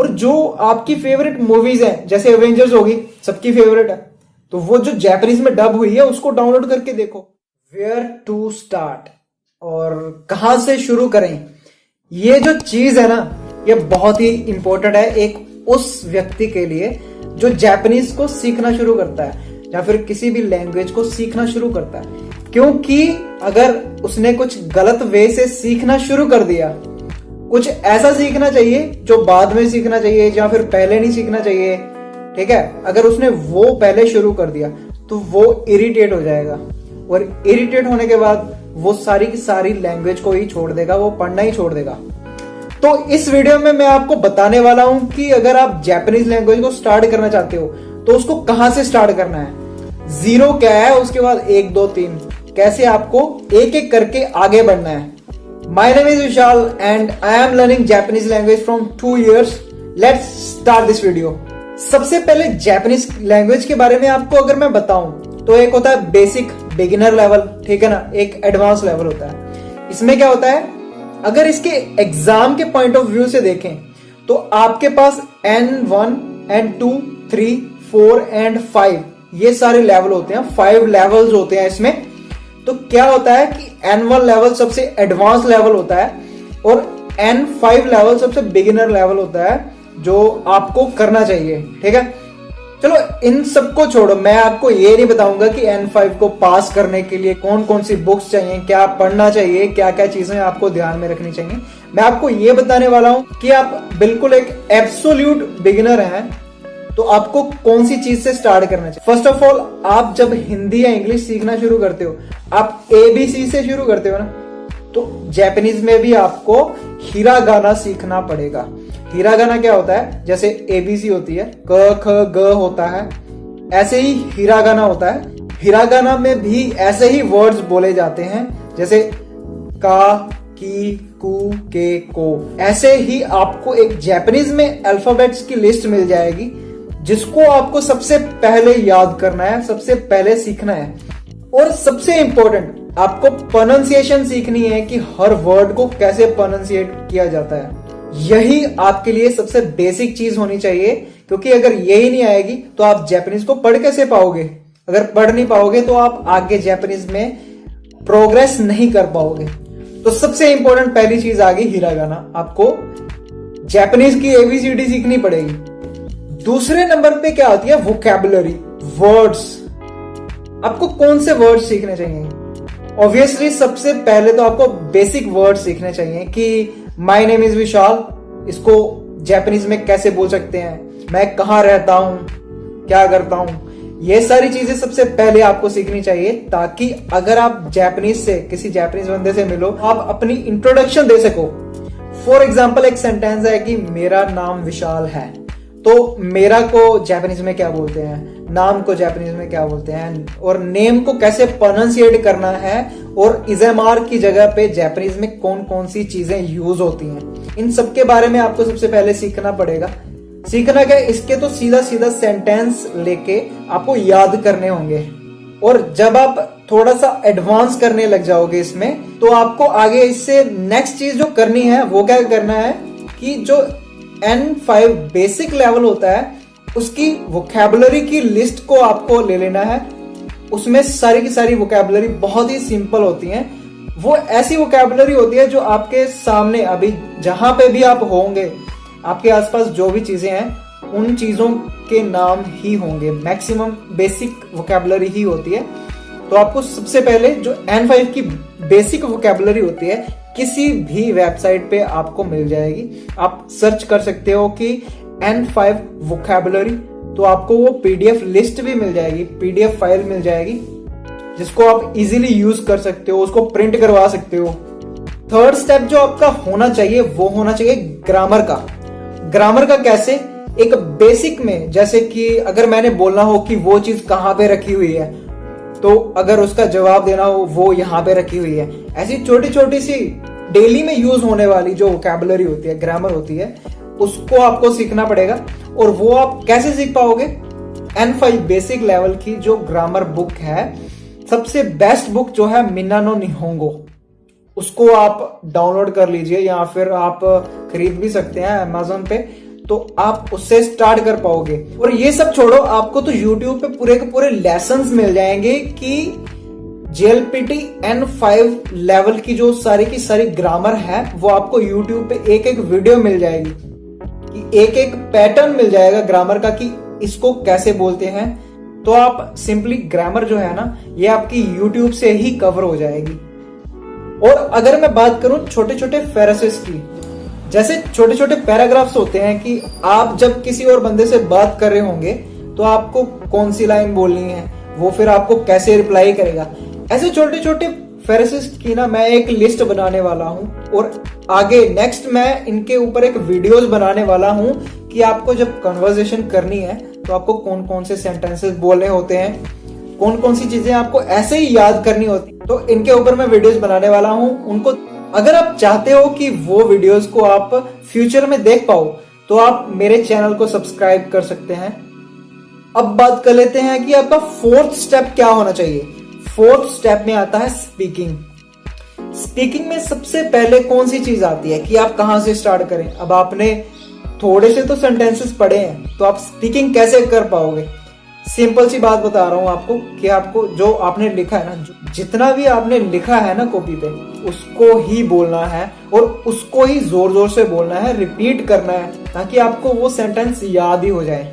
और जो आपकी फेवरेट मूवीज हैं जैसे एवेंजर्स होगी, सबकी फेवरेट है, तो वो जो जापानीज में डब हुई है उसको डाउनलोड करके देखो। वेयर टू स्टार्ट, और कहां से शुरू करें, ये जो चीज है ना, ये बहुत ही इंपॉर्टेंट है एक उस व्यक्ति के लिए जो जापानीज को सीखना शुरू करता है या फिर किसी भी लैंग्वेज को सीखना शुरू करता है। क्योंकि अगर उसने कुछ गलत वे से सीखना शुरू कर दिया, कुछ ऐसा सीखना चाहिए जो बाद में सीखना चाहिए या फिर पहले नहीं सीखना चाहिए, ठीक है, अगर उसने वो पहले शुरू कर दिया तो वो इरिटेट हो जाएगा, और इरिटेट होने के बाद वो सारी की सारी लैंग्वेज को ही छोड़ देगा, वो पढ़ना ही छोड़ देगा। तो इस वीडियो में मैं आपको बताने वाला हूं कि अगर आप जापानीज लैंग्वेज को स्टार्ट करना चाहते हो तो उसको कहां से स्टार्ट करना है, जीरो क्या है, उसके बाद 1 2 3 कैसे आपको एक एक करके आगे बढ़ना है। My name is Vishal and I am learning Japanese language from 2 years। Let's start this video. सबसे पहले जापानीज लैंग्वेज के बारे में आपको अगर मैं बताऊं तो एक होता है बेसिक बिगिनर लेवल, ठीक है ना, एक एडवांस लेवल होता है। इसमें क्या होता है, अगर इसके एग्जाम के पॉइंट ऑफ व्यू से देखें तो आपके पास N1 N2 3 4 एंड 5 ये सारे लेवल होते हैं, 5 लेवल्स होते हैं इसमें। तो क्या होता है कि N1 लेवल सबसे एडवांस लेवल होता है और N5 लेवल सबसे बिगिनर लेवल होता है जो आपको करना चाहिए, ठीक है। चलो इन सबको छोड़ो, मैं आपको ये नहीं बताऊंगा कि N5 को पास करने के लिए कौन कौन सी बुक्स चाहिए, क्या पढ़ना चाहिए, क्या क्या चीजें आपको ध्यान में रखनी चाहिए। मैं आपको ये बताने वाला हूं कि आप बिल्कुल एक एब्सोल्यूट बिगिनर हैं तो आपको कौन सी चीज से स्टार्ट करना चाहिए। फर्स्ट ऑफ ऑल, आप जब हिंदी या इंग्लिश सीखना शुरू करते हो, आप ABC से शुरू करते हो ना, तो जापानीज में भी आपको हिरागाना सीखना पड़ेगा। हिरागाना क्या होता है, जैसे ABC होती है, क ख ग होता है, ऐसे ही हिरागाना होता है। हिरागाना में भी ऐसे ही वर्ड्स बोले जाते हैं, जैसे का, की, कु, के, को। ऐसे ही आपको एक जापानीज में अल्फाबेट्स की लिस्ट मिल जाएगी जिसको आपको सबसे पहले याद करना है, सबसे पहले सीखना है। और सबसे इंपॉर्टेंट, आपको प्रोनाउंसिएशन सीखनी है कि हर वर्ड को कैसे प्रोनाउंसिएट किया जाता है। यही आपके लिए सबसे बेसिक चीज होनी चाहिए, क्योंकि अगर यही नहीं आएगी तो आप जापानीज को पढ़ कैसे पाओगे। अगर पढ़ नहीं पाओगे तो आप आगे जापानीज में प्रोग्रेस नहीं कर पाओगे। तो सबसे इंपॉर्टेंट पहली चीज आ गई हिरागाना, आपको जापानीज की ABCD सीखनी पड़ेगी। दूसरे नंबर पे क्या आती है, वोकैबुलरी, वर्ड्स। आपको कौन से वर्ड्स सीखने चाहिए? ऑब्वियसली सबसे पहले तो आपको बेसिक वर्ड्स सीखने चाहिए कि माय नेम इज विशाल, इसको जापानीज में कैसे बोल सकते हैं, मैं कहाँ रहता हूं, क्या करता हूं, ये सारी चीजें सबसे पहले आपको सीखनी चाहिए, ताकि अगर आप जापानीज से, किसी जापानीज बंदे से मिलो, आप अपनी इंट्रोडक्शन दे सको। फॉर एग्जाम्पल, एक सेंटेंस है कि मेरा नाम विशाल है, तो मेरा को जापानीज में क्या बोलते हैं, नाम को जापानीज में क्या बोलते हैं, और नेम को कैसे प्रोनाउंसिएट करना है, और इज़ेमार की जगह पे जापानीज में कौन कौन सी चीजें यूज होती हैं, इन सब के बारे में आपको सबसे पहले सीखना पड़ेगा। सीखना क्या, इसके तो सीधा सीधा सेंटेंस लेके आपको याद करने होंगे। और जब आप थोड़ा सा एडवांस करने लग जाओगे इसमें, तो आपको आगे इससे नेक्स्ट चीज जो करनी है वो क्या करना है कि जो N5 बेसिक लेवल होता है उसकी वोकैबुलरी की लिस्ट को आपको ले लेना है। उसमें सारी की सारी वोकैबुलरी बहुत ही सिंपल होती हैं। वो ऐसी वोकैबुलरी होती है जो आपके सामने अभी जहां पे भी आप होंगे, आपके आसपास जो भी चीजें हैं उन चीजों के नाम ही होंगे, मैक्सिमम बेसिक वोकैबुलरी ही होती है। तो आपको सबसे पहले जो N5 की बेसिक वोकैबुलरी होती है किसी भी वेबसाइट पे आपको मिल जाएगी। आप सर्च कर सकते हो कि N5 वोकैबुलरी, तो आपको वो PDF लिस्ट भी मिल जाएगी, PDF फाइल मिल जाएगी, जिसको आप इजीली यूज कर सकते हो, उसको प्रिंट करवा सकते हो। थर्ड स्टेप जो आपका होना चाहिए वो होना चाहिए ग्रामर का। ग्रामर का कैसे, एक बेसिक में, जैसे कि अगर मैंने बोलना हो कि वो चीज कहां पे रखी हुई है, तो अगर उसका जवाब देना हो वो यहाँ पे रखी हुई है, ऐसी छोटी छोटी सी डेली में यूज होने वाली जो वोकैबुलरी होती है, ग्रामर होती है, उसको आपको सीखना पड़ेगा। और वो आप कैसे सीख पाओगे, N5 बेसिक लेवल की जो ग्रामर बुक है, सबसे बेस्ट बुक जो है मिन्ना नो निहोंगो, उसको आप डाउनलोड कर लीजिए या फिर आप खरीद भी सकते हैं Amazon पे। तो आप उससे स्टार्ट कर पाओगे। और ये सब छोड़ो, आपको तो YouTube पे पूरे के पूरे लेसन्स मिल जाएंगे कि JLPT N5 लेवल की जो सारी की सारी ग्रामर है वो आपको YouTube पे एक एक वीडियो मिल जाएगी, कि एक एक पैटर्न मिल जाएगा ग्रामर का कि इसको कैसे बोलते हैं। तो आप सिंपली ग्रामर जो है ना ये आपकी YouTube से ही कवर हो जाएगी। और अगर मैं बात करूं छोटे छोटे फ्रेजेस की, जैसे छोटे छोटे पैराग्राफ्स होते हैं कि आप जब किसी और बंदे से बात कर रहे होंगे तो आपको कौन सी लाइन बोलनी है, वो फिर आपको कैसे रिप्लाई करेगा, ऐसे छोटे छोटे फ्रेजेस की ना मैं एक लिस्ट बनाने वाला हूं। और आगे नेक्स्ट मैं इनके ऊपर एक वीडियोस बनाने वाला हूं कि आपको जब कन्वर्सेशन करनी है तो आपको कौन कौन से सेंटेंसेस बोलने होते हैं, कौन कौन सी चीजें आपको ऐसे ही याद करनी होती, तो इनके ऊपर मैं वीडियोस बनाने वाला हूं। उनको अगर आप चाहते हो कि वो वीडियोस को आप फ्यूचर में देख पाओ तो आप मेरे चैनल को सब्सक्राइब कर सकते हैं। अब बात कर लेते हैं कि आपका फोर्थ स्टेप क्या होना चाहिए। फोर्थ स्टेप में आता है स्पीकिंग। स्पीकिंग में सबसे पहले कौन सी चीज आती है कि आप कहां से स्टार्ट करें। अब आपने थोड़े से तो सेंटेंसेस पढ़े हैं तो आप स्पीकिंग कैसे कर पाओगे। सिंपल सी बात बता रहा हूं आपको कि आपको जो आपने लिखा है ना, जितना भी आपने लिखा है ना कॉपी पे, उसको ही बोलना है और उसको ही जोर जोर से बोलना है, रिपीट करना है, ताकि आपको वो सेंटेंस याद ही हो जाए।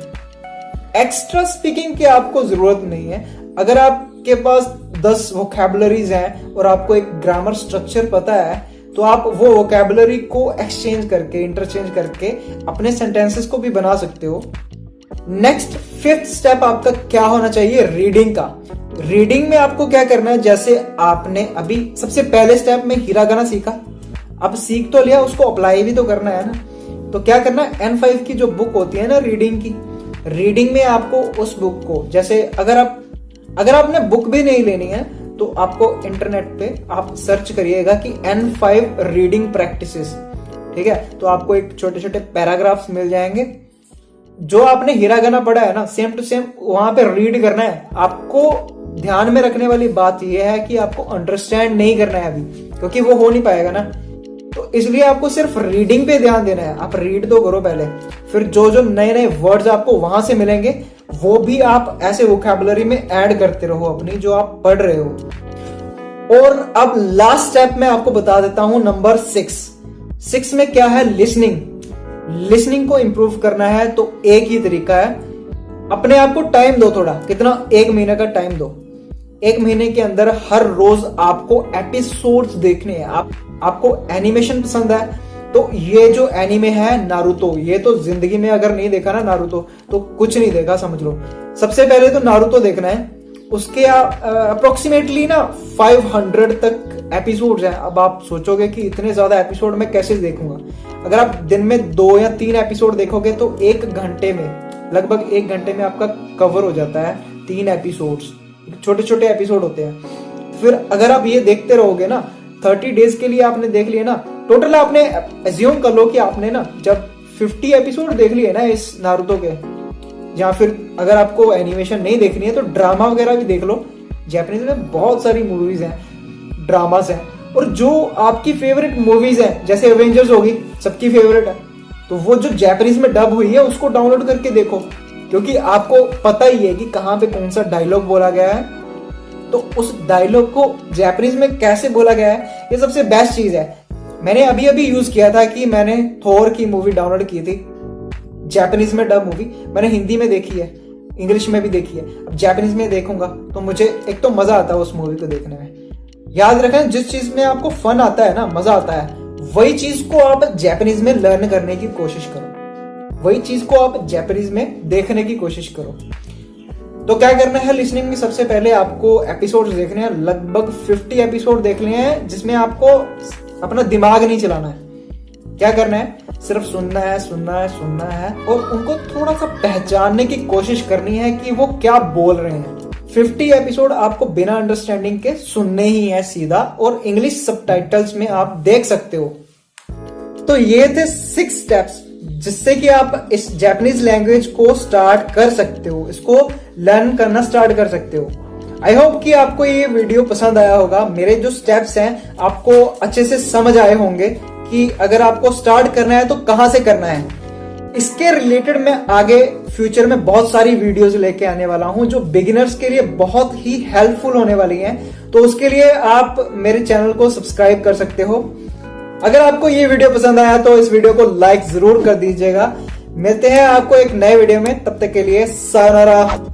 एक्स्ट्रा स्पीकिंग की आपको जरूरत नहीं है। अगर आपके पास 10 वोकैबुलरीज हैं और आपको एक ग्रामर स्ट्रक्चर पता है तो आप वो वोकैबुलरी को एक्सचेंज करके, इंटरचेंज करके अपने सेंटेंसेस को भी बना सकते हो। नेक्स्ट फिफ्थ स्टेप आपका क्या होना चाहिए, रीडिंग का। रीडिंग में आपको क्या करना है, जैसे आपने अभी सबसे पहले स्टेप में हिरागाना सीखा, अब सीख तो लिया, उसको अप्लाई भी तो करना है ना। तो क्या करना है, N5 की जो बुक होती है ना रीडिंग की, रीडिंग में आपको उस बुक को, जैसे अगर आपने बुक भी नहीं लेनी है तो आपको इंटरनेट पे आप सर्च करिएगा कि N5 रीडिंग प्रैक्टिसेस, ठीक है। तो आपको एक छोटे छोटे पैराग्राफ्स मिल जाएंगे। जो आपने हिरागाना पढ़ा है ना सेम टू सेम वहां पे रीड करना है। आपको ध्यान में रखने वाली बात यह है कि आपको अंडरस्टैंड नहीं करना है अभी, क्योंकि वो हो नहीं पाएगा ना। तो इसलिए आपको सिर्फ रीडिंग पे ध्यान देना है। आप रीड तो करो पहले, फिर जो जो नए नए वर्ड्स आपको वहां से मिलेंगे वो भी आप ऐसे वोकैबुलरी में ऐड करते रहो अपनी जो आप पढ़ रहे हो। और अब लास्ट स्टेप में आपको बता देता हूं, नंबर 6 में क्या है, लिसनिंग। लिसनिंग को इंप्रूव करना है तो एक ही तरीका है, अपने आप को टाइम दो थोड़ा। कितना, 1 महीने का टाइम दो। 1 महीने के अंदर हर रोज आपको एपिसोड्स देखने हैं। आपको एनिमेशन पसंद है तो ये जो एनिमे है नारुतो, ये तो जिंदगी में अगर नहीं देखा ना नारुतो तो कुछ नहीं देखा समझ लो। सबसे पहले तो नारुतो देखना है। उसके अप्रोक्सीमेटली ना 500 तक एपिसोड्स हैं। अब आप सोचोगे कि इतने ज्यादा एपिसोड मैं कैसे देखूंगा। अगर आप दिन में 2 या 3 एपिसोड देखोगे तो 1 घंटे में, लगभग 1 घंटे में आपका कवर हो जाता है 3 एपिसोड्स। छोटे छोटे एपिसोड होते हैं। फिर अगर आप ये देखते रहोगे ना 30 डेज के लिए आपने देख लिए ना, टोटल आपने एज्यूम कर लो कि आपने ना जब 50 एपिसोड देख लिए ना इस नारुतो के, या फिर अगर आपको एनिमेशन नहीं देखनी है तो ड्रामा वगैरह भी देख लो। जापानीज में बहुत सारी मूवीज हैं, ड्रामास हैं। और जो आपकी फेवरेट मूवीज हैं जैसे एवेंजर्स होगी, सबकी फेवरेट है, तो वो जो जापानीज में डब हुई है उसको डाउनलोड करके देखो, क्योंकि आपको पता ही है कि कहाँ पे कौन सा डायलॉग बोला गया है। तो उस डायलॉग को जापानीज में कैसे बोला गया है, ये सबसे बेस्ट चीज है। मैंने अभी अभी यूज किया था कि मैंने थोर की मूवी डाउनलोड की थी, जापानीज में डब मूवी। मैंने हिंदी में देखी है, इंग्लिश में भी देखी है। अब जापानीज में देखूंगा तो मुझे एक तो मजा आता है उस मूवी को देखने में। याद रखें, जिस चीज में आपको फन आता है ना, मजा आता है, वही चीज को आप जापानीज में लर्न करने की कोशिश करो, वही चीज को आप जापानीज में देखने की कोशिश करो। तो क्या करना है, लिसनिंग में सबसे पहले आपको एपिसोड्स देखने हैं। लगभग 50 एपिसोड देखने हैं, जिसमें आपको अपना दिमाग नहीं चलाना है। क्या करना है, सिर्फ सुनना है, सुनना है, सुनना है, और उनको थोड़ा सा पहचानने की कोशिश करनी है कि वो क्या बोल रहे हैं। 50 एपिसोड आपको बिना अंडरस्टैंडिंग के सुनने ही है सीधा, और इंग्लिश सबटाइटल्स में आप देख सकते हो। तो ये थे 6 स्टेप्स जिससे कि आप इस जापानीज लैंग्वेज को स्टार्ट कर सकते हो, इसको लर्न करना स्टार्ट कर सकते हो। आई होप कि आपको ये वीडियो पसंद आया होगा। मेरे जो स्टेप्स हैं आपको अच्छे से समझ आए होंगे कि अगर आपको स्टार्ट करना है तो कहां से करना है। इसके रिलेटेड मैं आगे फ्यूचर में बहुत सारी वीडियोस लेके आने वाला हूं जो बिगिनर्स के लिए बहुत ही हेल्पफुल होने वाली हैं। तो उसके लिए आप मेरे चैनल को सब्सक्राइब कर सकते हो। अगर आपको ये वीडियो पसंद आया तो इस वीडियो को लाइक जरूर कर दीजिएगा। मिलते हैं आपको एक नए वीडियो में, तब तक के लिए सायोनारा।